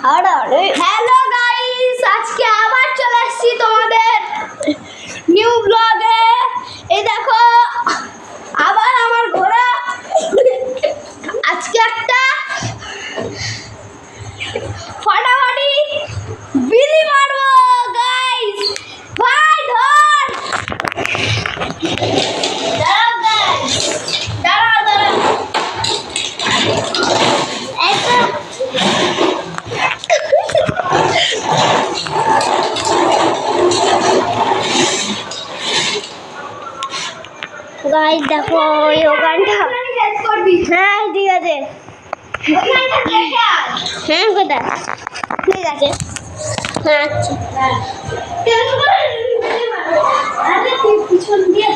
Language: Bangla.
হ্যালো গাইস, আজকে আবার চলে এসেছি তোমাদের নিউ ব্লগে। এই দেখো আবার আমার ঘোড়া। আজকে একটা ফাটাফাটি বিলি মারবো গাইস। ভাই ধর, দাঁড়াও গাইস, দাঁড়াও একটা গাইস দেখো ওই ওখানটা। হ্যাঁ ঠিক আছে, হ্যাঁ কোথায়, ঠিক আছে, হ্যাঁ আচ্ছা পিছন দিয়ে